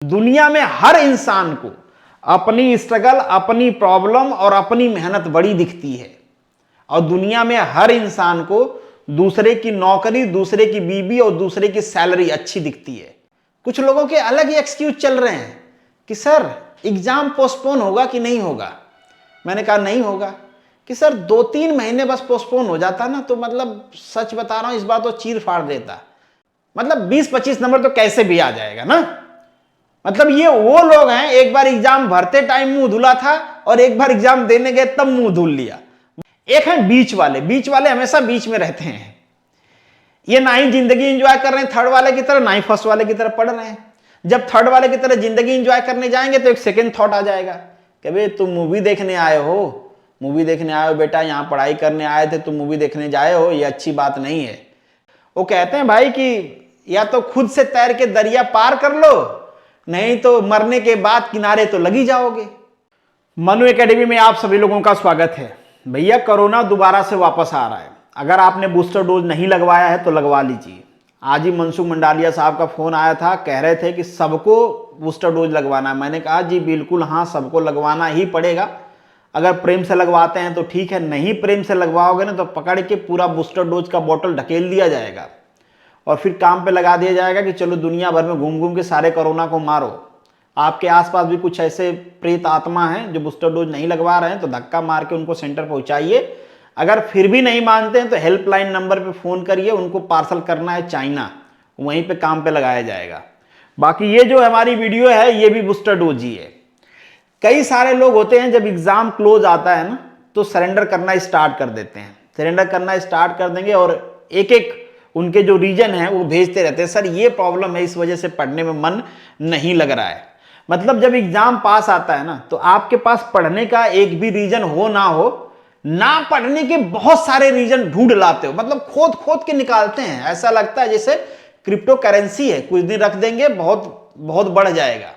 दुनिया में हर इंसान को अपनी स्ट्रगल, अपनी प्रॉब्लम और अपनी मेहनत बड़ी दिखती है। और दुनिया में हर इंसान को दूसरे की नौकरी, दूसरे की बीवी और दूसरे की सैलरी अच्छी दिखती है। कुछ लोगों के अलग ही एक्सक्यूज चल रहे हैं कि सर एग्जाम पोस्टपोन होगा कि नहीं होगा। मैंने कहा नहीं होगा। कि सर 2-3 महीने बस पोस्टपोन हो जाता ना तो मतलब सच बता रहा हूं, इस बार तो चीर फाड़ देता। मतलब 20-25 नंबर तो कैसे भी आ जाएगा ना। मतलब ये वो लोग हैं, एक बार एग्जाम भरते टाइम मुंह धुला था और एक बार एग्जाम देने गए तब मुंह धुल लिया। एक है बीच वाले। बीच वाले हमेशा बीच में रहते हैं। ये ना ही जिंदगी एंजॉय कर रहे हैं थर्ड वाले की तरह, ना ही फर्स्ट वाले की तरह पढ़ रहे हैं। जब थर्ड वाले की तरह जिंदगी एंजॉय करने जाएंगे तो एक सेकंड थॉट आ जाएगा कि भाई तुम मूवी देखने आए हो, मूवी देखने आए हो बेटा, यहां पढ़ाई करने आए थे, तुम मूवी देखने जाए हो, ये अच्छी बात नहीं है। वो कहते हैं भाई कि या तो खुद से तैर के दरिया पार कर लो, नहीं तो मरने के बाद किनारे तो लगी जाओगे। मनु एकेडमी में आप सभी लोगों का स्वागत है। भैया कोरोना दोबारा से वापस आ रहा है। अगर आपने बूस्टर डोज नहीं लगवाया है तो लगवा लीजिए। आज ही मनसुख मंडालिया साहब का फोन आया था, कह रहे थे कि सबको बूस्टर डोज लगवाना है। मैंने कहा जी बिल्कुल हाँ, सबको लगवाना ही पड़ेगा। अगर प्रेम से लगवाते हैं तो ठीक है, नहीं प्रेम से लगवाओगे ना तो पकड़ के पूरा बूस्टर डोज का बोतल ढकेल दिया जाएगा और फिर काम पे लगा दिया जाएगा कि चलो दुनिया भर में घूम घूम के सारे कोरोना को मारो। आपके आसपास भी कुछ ऐसे प्रेत आत्मा हैं जो बूस्टर डोज नहीं लगवा रहे हैं तो धक्का मार के उनको सेंटर पहुंचाइए। अगर फिर भी नहीं मानते हैं तो हेल्पलाइन नंबर पे फोन करिए, उनको पार्सल करना है चाइना, वहीं पे काम पे लगाया जाएगा। बाकी ये जो हमारी वीडियो है ये भी बूस्टर डोज ही है। कई सारे लोग होते हैं जब एग्जाम क्लोज आता है ना तो सरेंडर करना स्टार्ट कर देते हैं। सरेंडर करना स्टार्ट कर देंगे और एक एक उनके जो रीजन है वो भेजते रहते हैं, सर ये प्रॉब्लम है, इस वजह से पढ़ने में मन नहीं लग रहा है। मतलब जब एग्जाम पास आता है ना तो आपके पास पढ़ने का एक भी रीजन हो ना पढ़ने के बहुत सारे रीजन ढूंढ लाते हो। मतलब खोद खोद के निकालते हैं। ऐसा लगता है जैसे क्रिप्टो करेंसी है, कुछ दिन रख देंगे बहुत बहुत बढ़ जाएगा।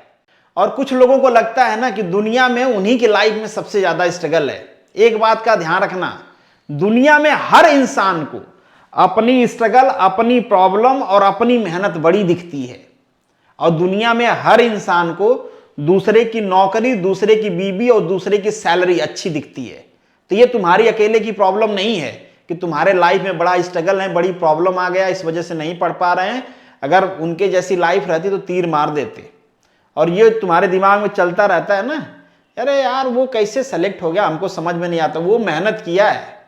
और कुछ लोगों को लगता है ना कि दुनिया में उन्हीं की लाइफ में सबसे ज्यादा स्ट्रगल है। एक बात का ध्यान रखना, दुनिया में हर इंसान को अपनी स्ट्रगल, अपनी प्रॉब्लम और अपनी मेहनत बड़ी दिखती है। और दुनिया में हर इंसान को दूसरे की नौकरी, दूसरे की बीवी और दूसरे की सैलरी अच्छी दिखती है। तो ये तुम्हारी अकेले की प्रॉब्लम नहीं है कि तुम्हारे लाइफ में बड़ा स्ट्रगल है, बड़ी प्रॉब्लम आ गया, इस वजह से नहीं पढ़ पा रहे हैं। अगर उनके जैसी लाइफ रहती तो तीर मार देते। और ये तुम्हारे दिमाग में चलता रहता है ना, अरे यार वो कैसे सेलेक्ट हो गया, हमको समझ में नहीं आता। वो मेहनत किया है।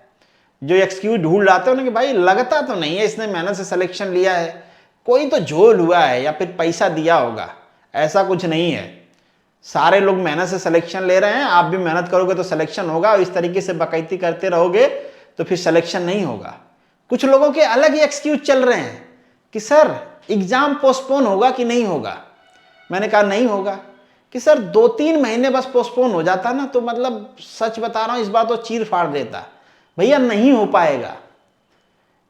जो एक्सक्यूज ढूंढ लाते हो ना कि भाई लगता तो नहीं है इसने मेहनत से सिलेक्शन लिया है, कोई तो झोल हुआ है या फिर पैसा दिया होगा, ऐसा कुछ नहीं है। सारे लोग मेहनत से सिलेक्शन ले रहे हैं, आप भी मेहनत करोगे तो सिलेक्शन होगा। और इस तरीके से बकैती करते रहोगे तो फिर सिलेक्शन नहीं होगा। कुछ लोगों के अलग ही एक्सक्यूज चल रहे हैं कि सर एग्जाम पोस्टपोन होगा कि नहीं होगा। मैंने कहा नहीं होगा। कि सर 2-3 महीने बस पोस्टपोन हो जाता ना तो मतलब सच बता रहा हूं, इस बार तो चीर फाड़ देता। भैया नहीं हो पाएगा।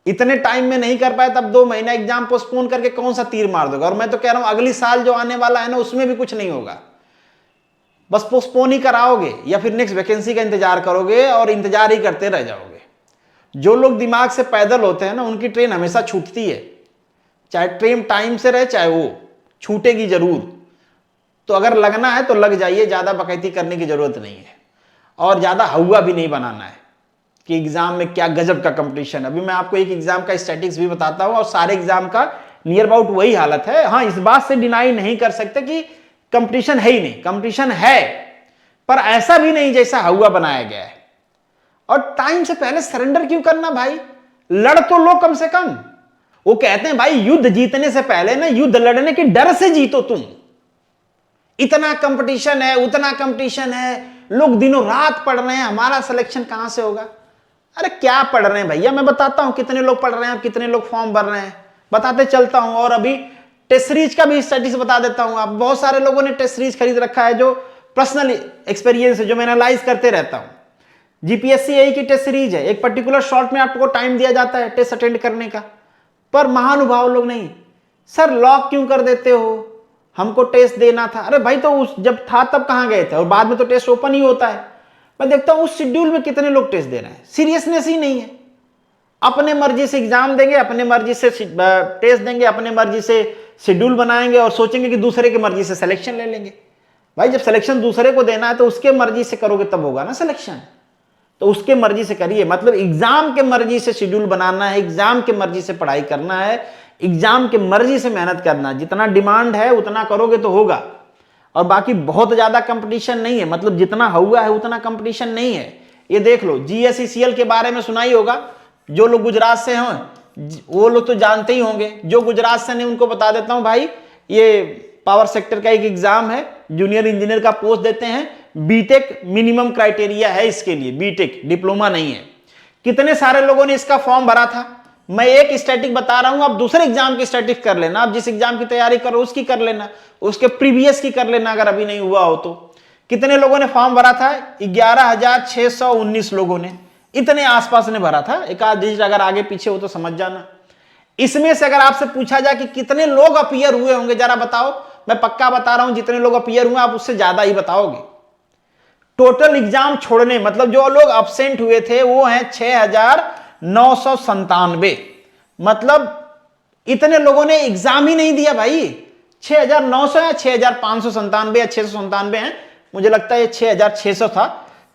इतने टाइम में नहीं कर पाए तब 2 महीना एग्जाम पोस्टपोन करके कौन सा तीर मार दोगे। और मैं तो कह रहा हूं अगली साल जो आने वाला है ना उसमें भी कुछ नहीं होगा। बस पोस्टपोन ही कराओगे या फिर नेक्स्ट वैकेंसी का इंतजार करोगे और इंतजार ही करते रह जाओगे। जो लोग दिमाग से पैदल होते हैं ना उनकी ट्रेन हमेशा छूटती है। चाहे ट्रेन टाइम से रहे चाहे वो छूटेगी जरूर। तो अगर लगना है तो लग जाइए, ज्यादा बकैती करने की जरूरत नहीं है। और ज्यादा हवा भी नहीं बनाना है कि एग्जाम में क्या गजब का कंपटीशन। अभी मैं आपको एक एग्जाम का स्टैटिस्टिक्स भी बताता हूं और सारे एग्जाम का नियर अबाउट वही हालत है। हाँ, इस बात से डिनाई नहीं कर सकते कि कंपटीशन है ही नहीं, कंपटीशन है, पर ऐसा भी नहीं जैसा हवा बनाया गया है। और टाइम से पहले सरेंडर क्यों करना भाई, लड़ तो लो कम से कम। वो कहते हैं भाई युद्ध जीतने से पहले ना युद्ध लड़ने के डर से जीतो तुम। इतना कंपटीशन है, उतना कंपटीशन है, लोग दिनों रात पढ़ रहे हैं, हमारा सिलेक्शन कहां से होगा। अरे क्या पढ़ रहे हैं भैया, मैं बताता हूं कितने लोग पढ़ रहे हैं और कितने लोग फॉर्म भर रहे हैं, बताते चलता हूं। और अभी टेस्ट सीरीज का भी स्टैटिस्टिक्स बता देता हूं। आप बहुत सारे लोगों ने टेस्ट सीरीज खरीद रखा है, जो पर्सनल एक्सपीरियंस है, जो मैं एनालाइज करते रहता हूं। जीपीएससी यही की टेस्ट सीरीज है, एक पर्टिकुलर शॉर्ट में आपको टाइम दिया जाता है टेस्ट अटेंड करने का। पर महानुभाव लोग नहीं, सर लॉक क्यों कर देते हो, हमको टेस्ट देना था। अरे भाई तो उस जब था तब कहां गए थे, और बाद में तो टेस्ट ओपन ही होता है। मैं देखता हूं उस शेड्यूल में कितने लोग टेस्ट दे रहे हैं, सीरियसनेस ही नहीं है। अपने मर्जी से एग्जाम देंगे, अपने मर्जी से टेस्ट देंगे, अपने मर्जी से शेड्यूल बनाएंगे और सोचेंगे कि दूसरे की मर्जी से सिलेक्शन ले लेंगे। भाई जब सिलेक्शन दूसरे को देना है तो उसके मर्जी से करोगे तब होगा ना सिलेक्शन, तो उसके मर्जी से करिए। मतलब एग्जाम के मर्जी से शेड्यूल बनाना है, एग्जाम के मर्जी से पढ़ाई करना है, एग्जाम के मर्जी से मेहनत करना है। जितना डिमांड है उतना करोगे तो होगा, और बाकी बहुत ज्यादा कंपटीशन नहीं है। मतलब जितना हुआ है उतना कंपटीशन नहीं है। ये देख लो, GSECL के बारे में सुना ही होगा। जो लोग गुजरात से हैं वो लोग तो जानते ही होंगे, जो गुजरात से नहीं उनको बता देता हूं भाई, ये पावर सेक्टर का एक एग्जाम है, जूनियर इंजीनियर का पोस्ट देते हैं। बीटेक मिनिमम क्राइटेरिया है इसके लिए, बीटेक, डिप्लोमा नहीं है। कितने सारे लोगों ने इसका फॉर्म भरा था। मैं एक स्टैटिक बता रहा हूं, आप दूसरे एग्जाम की स्टैटिक कर लेना। आप जिस एग्जाम की तैयारी करो उसकी कर लेना, उसके प्रीवियस की कर लेना अगर अभी नहीं हुआ हो तो। कितने लोगों ने फॉर्म भरा था? 11,619 लोगों ने, इतने आसपास ने भरा था। एक आध डिजिट अगर आगे पीछे हो तो समझ जाना। इसमें से अगर आपसे पूछा जाए कि कितने लोग अपीयर हुए होंगे जरा बताओ, मैं पक्का बता रहा हूं जितने लोग अपीयर हुए आप उससे ज्यादा ही बताओगे। टोटल एग्जाम छोड़ने, मतलब जो लोग अब्सेंट हुए थे वो हैं 6,997। मतलब इतने लोगों ने एग्जाम ही नहीं दिया भाई। 6,900 या 6,597 या 697 हैं, मुझे लगता है ये 6,600 था,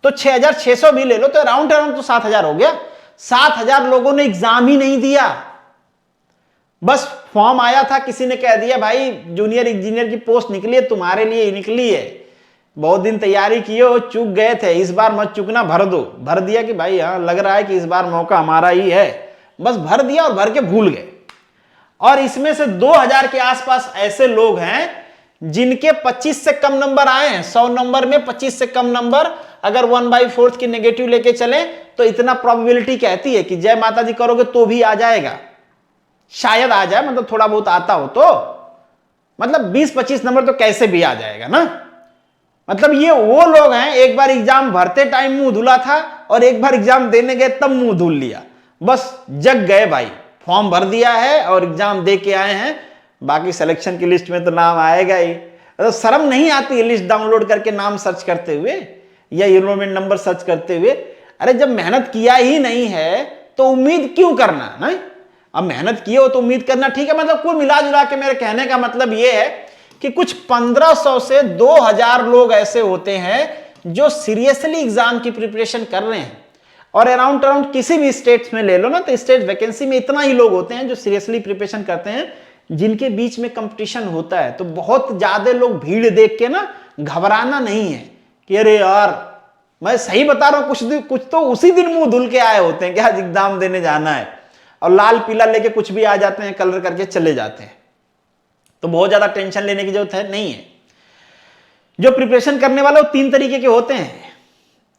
तो 6,600 भी ले लो तो राउंड राउंड तो 7,000 हो गया। 7,000 लोगों ने एग्जाम ही नहीं दिया। बस फॉर्म आया था, किसी ने कह दिया भाई जूनियर इंजीनियर की पोस्ट निकली है, तुम्हारे लिए ही निकली है, बहुत दिन तैयारी किए हो, चूक गए थे, इस बार मत चूकना, भर दो। भर दिया कि भाई हाँ लग रहा है कि इस बार मौका हमारा ही है, बस भर दिया और भर के भूल गए। और इसमें से 2,000 के आसपास ऐसे लोग हैं जिनके 25 से कम नंबर आए हैं। 100 नंबर में 25 से कम नंबर अगर 1/4 की नेगेटिव लेके चले तो इतना प्रोबेबिलिटी कहती है कि जय माता दी करोगे तो भी आ जाएगा, शायद आ जाए, मतलब थोड़ा बहुत आता हो तो, मतलब 20-25 नंबर तो कैसे भी आ जाएगा ना। मतलब ये वो लोग हैं, एक बार एग्जाम भरते टाइम मुंह धुला था और एक बार एग्जाम देने गए तब मुंह धुल लिया, बस जग गए भाई। फॉर्म भर दिया है और एग्जाम दे के आए हैं, बाकी सिलेक्शन की लिस्ट में तो नाम आएगा ही। तो शर्म नहीं आती है लिस्ट डाउनलोड करके नाम सर्च करते हुए या एनरोलमेंट नंबर सर्च करते हुए? अरे जब मेहनत किया ही नहीं है तो उम्मीद क्यों करना, नहीं? अब मेहनत किए हो तो उम्मीद करना ठीक है। मतलब कुल मिला जुला के मेरे कहने का मतलब यह है कि कुछ 1,500 से 2,000 लोग ऐसे होते हैं जो सीरियसली एग्जाम की प्रिपरेशन कर रहे हैं। और अराउंड किसी भी स्टेट्स में ले लो ना, तो स्टेट वैकेंसी में इतना ही लोग होते हैं जो सीरियसली प्रिपरेशन करते हैं, जिनके बीच में कंपटीशन होता है। तो बहुत ज्यादा लोग भीड़ देख के ना घबराना नहीं है कि अरे यार, मैं सही बता रहा हूं, कुछ तो उसी दिन मुंह धुल के आए होते हैं कि आज एग्जाम देने जाना है, और लाल पीला लेके कुछ भी आ जाते हैं, कलर करके चले जाते हैं। तो बहुत ज्यादा टेंशन लेने की जरूरत है नहीं है। जो प्रिपरेशन करने वाले वो 3 तरीके के होते हैं।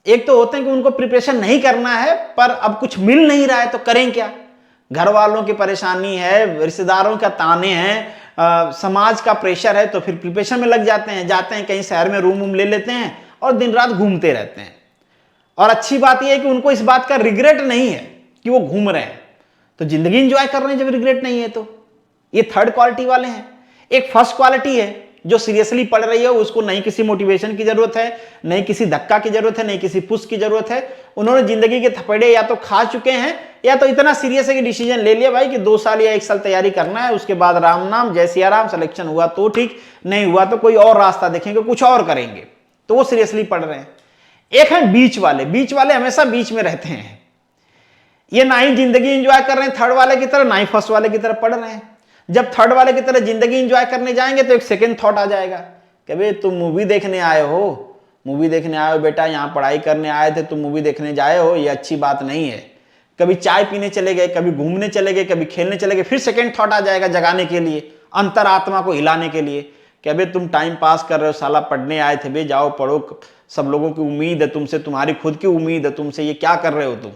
एक तो होते हैं कि उनको प्रिपरेशन नहीं करना है पर अब कुछ मिल नहीं रहा है तो करें क्या, घर वालों की परेशानी है, रिश्तेदारों का ताने हैं, समाज का प्रेशर है, तो फिर प्रिपरेशन में लग जाते हैं कहीं शहर में रूम वूम ले लेते हैं और दिन रात घूमते रहते हैं। और अच्छी बात यह है कि उनको इस बात का रिग्रेट नहीं है कि वो घूम रहे हैं, तो जिंदगी एंजॉय कर रहे हैं जब रिग्रेट नहीं है तो। ये थर्ड क्वालिटी वाले हैं। एक फर्स्ट क्वालिटी है जो सीरियसली पढ़ रही है, उसको नहीं किसी मोटिवेशन की जरूरत है, नहीं किसी धक्का की जरूरत है, नहीं किसी पुश की जरूरत है। उन्होंने जिंदगी के थपेड़े या तो खा चुके हैं या तो इतना सीरियस है कि डिसीजन ले लिया भाई कि 2 साल या 1 साल तैयारी करना है, उसके बाद राम नाम जय सिया राम, सिलेक्शन हुआ तो ठीक, नहीं हुआ तो कोई और रास्ता देखेंगे, कुछ और करेंगे, तो वो सीरियसली पढ़ रहे हैं। एक है बीच वाले। बीच वाले हमेशा बीच में रहते हैं, ये ना ही जिंदगी एंजॉय कर रहे हैं थर्ड वाले की तरह, ना ही फर्स्ट वाले की तरह पढ़ रहे हैं। जब थर्ड वाले की तरह जिंदगी एंजॉय करने जाएंगे तो एक सेकंड थॉट आ जाएगा कि भाई तुम मूवी देखने आए हो, मूवी देखने आए हो बेटा, यहाँ पढ़ाई करने आए थे, तुम मूवी देखने जाए हो, ये अच्छी बात नहीं है। कभी चाय पीने चले गए, कभी घूमने चले गए, कभी खेलने चले गए, फिर सेकंड थॉट आ जाएगा जगाने के लिए, अंतरात्मा को हिलाने के लिए कि भाई तुम टाइम पास कर रहे हो, साला पढ़ने आए थे, भाई जाओ पढ़ो, सब लोगों की उम्मीद है तुमसे, तुम्हारी खुद की उम्मीद है तुमसे, ये क्या कर रहे हो तुम?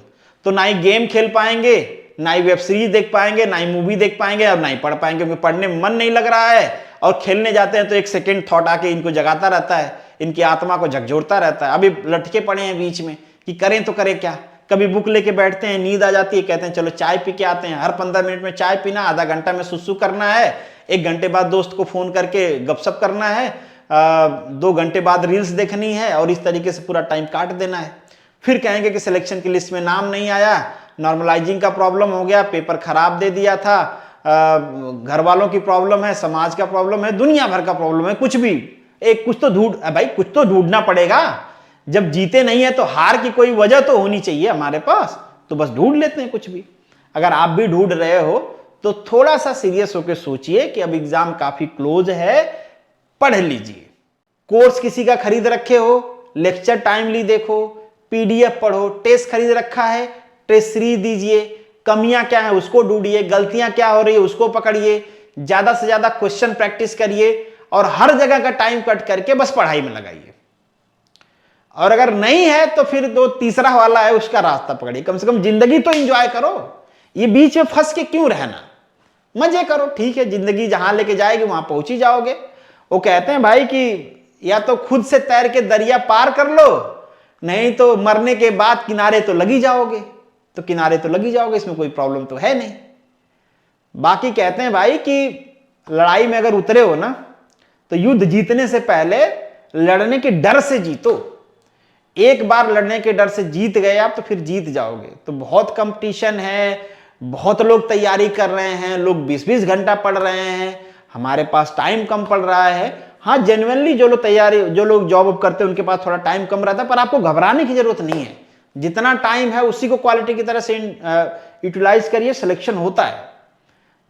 तो ना ही गेम खेल पाएंगे, ना ही वेब सीरीज देख पाएंगे, ना ही मूवी देख पाएंगे, और ना ही पढ़ पाएंगे, क्योंकि पढ़ने में मन नहीं लग रहा है। और खेलने जाते हैं तो एक सेकंड थॉट आके इनको जगाता रहता है, इनकी आत्मा को झकझोरता रहता है। अभी लटके पड़े हैं बीच में कि करें तो करें क्या। कभी बुक लेके बैठते हैं, नींद आ जाती है, कहते हैं चलो चाय पी के आते हैं। हर 15 मिनट में चाय पीना, आधा घंटा में सुसु करना है, 1 घंटे बाद दोस्त को फोन करके गपशप करना है, 2 घंटे बाद रील्स देखनी है, और इस तरीके से पूरा टाइम काट देना है। फिर कहेंगे कि सिलेक्शन की लिस्ट में नाम नहीं आया, नॉर्मलाइजिंग का प्रॉब्लम हो गया, पेपर खराब दे दिया था, घर वालों की प्रॉब्लम है, समाज का प्रॉब्लम है, दुनिया भर का प्रॉब्लम है, कुछ भी एक कुछ तो भाई कुछ तो ढूंढना पड़ेगा। जब जीते नहीं है तो हार की कोई वजह तो होनी चाहिए हमारे पास, तो बस ढूंढ लेते हैं कुछ भी। अगर आप भी ढूंढ रहे हो तो थोड़ा सा सीरियस होकर सोचिए कि अब एग्जाम काफी क्लोज है, पढ़ लीजिए। कोर्स किसी का खरीद रखे हो, लेक्चर टाइमली देखो, पीडीएफ पढ़ो, टेस्ट खरीद रखा है, टेस्ट सीरीज दीजिए, कमियां क्या है उसको ढूंढिए, गलतियां क्या हो रही है उसको पकड़िए, ज्यादा से ज्यादा क्वेश्चन प्रैक्टिस करिए और हर जगह का टाइम कट करके बस पढ़ाई में लगाइए। और अगर नहीं है तो फिर दो तीसरा वाला है उसका रास्ता पकड़िए। कम से कम जिंदगी तो एंजॉय करो, ये बीच में फंस के क्यों रहना, मजे करो। ठीक है, जिंदगी जहां लेके जाएगी वहां पहुंच ही जाओगे। वो कहते हैं भाई कि या तो खुद से तैर के दरिया पार कर लो, नहीं तो मरने के बाद किनारे तो लगी जाओगे। तो किनारे तो लगी जाओगे, इसमें कोई प्रॉब्लम तो है नहीं। बाकी कहते हैं भाई कि लड़ाई में अगर उतरे हो ना तो युद्ध जीतने से पहले लड़ने के डर से जीतो। एक बार लड़ने के डर से जीत गए आप तो फिर जीत जाओगे। तो बहुत कंपटीशन है, बहुत लोग तैयारी कर रहे हैं, लोग 20-20 घंटा पढ़ रहे हैं, हमारे पास टाइम कम पड़ रहा है। हाँ, जेन्युइनली जो लोग जॉब करते हैं उनके पास थोड़ा टाइम कम रहता है, पर आपको घबराने की जरूरत नहीं है। जितना टाइम है उसी को क्वालिटी की तरह से यूटिलाइज करिए, सिलेक्शन होता है।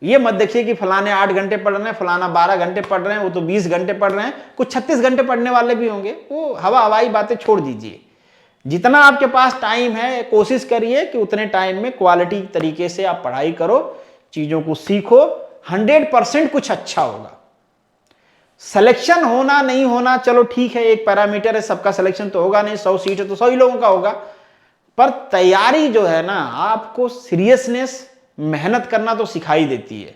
ये मत देखिए कि फलाने 8 घंटे पढ़ रहे हैं, फलाना 12 घंटे पढ़ रहे हैं, वो तो 20 घंटे पढ़ रहे हैं, कुछ 36 घंटे पढ़ने वाले भी होंगे। वो हवाई बातें छोड़ दीजिए। जितना आपके पास टाइम है कोशिश करिए कि उतने टाइम में क्वालिटी तरीके से आप पढ़ाई करो, चीजों को सीखो, 100% कुछ अच्छा होगा। सिलेक्शन होना नहीं होना चलो ठीक है, एक पैरामीटर है, सबका सिलेक्शन तो होगा नहीं, 100 सीट है तो 100 ही लोगों का होगा। पर तैयारी जो है ना, आपको सीरियसनेस, मेहनत करना तो सिखाई देती है,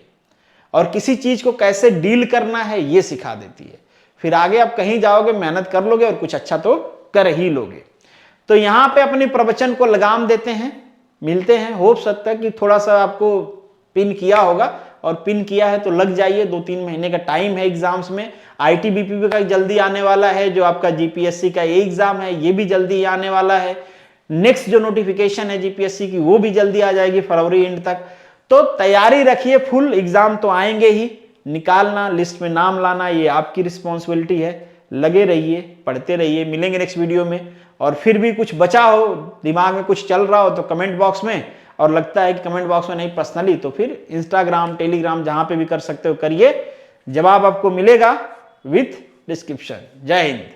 और किसी चीज को कैसे डील करना है ये सिखा देती है। फिर आगे आप कहीं जाओगे, मेहनत कर लोगे और कुछ अच्छा तो कर ही लोगे। तो यहां पे अपने प्रवचन को लगाम देते हैं, मिलते हैं। हो सकता है कि थोड़ा सा आपको पिन किया होगा, और पिन किया है तो लग जाइए। 2-3 महीने का टाइम है एग्जाम्स में। ITBP का जल्दी आने वाला है, जो आपका GPSC का एग्जाम है ये भी जल्दी आने वाला है। नेक्स्ट जो नोटिफिकेशन है GPSC की वो भी जल्दी आ जाएगी फरवरी एंड तक। तो तैयारी रखिए फुल, एग्जाम तो आएंगे ही, निकालना, लिस्ट में नाम लाना ये आपकी रिस्पॉन्सिबिलिटी है। लगे रहिए, पढ़ते रहिए। मिलेंगे नेक्स्ट वीडियो में। और फिर भी कुछ बचा हो, दिमाग में कुछ चल रहा हो तो कमेंट बॉक्स में, और लगता है कि कमेंट बॉक्स में नहीं पर्सनली, तो फिर इंस्टाग्राम, टेलीग्राम जहां पे भी कर सकते हो करिए, जवाब आपको मिलेगा विथ डिस्क्रिप्शन। जय हिंद।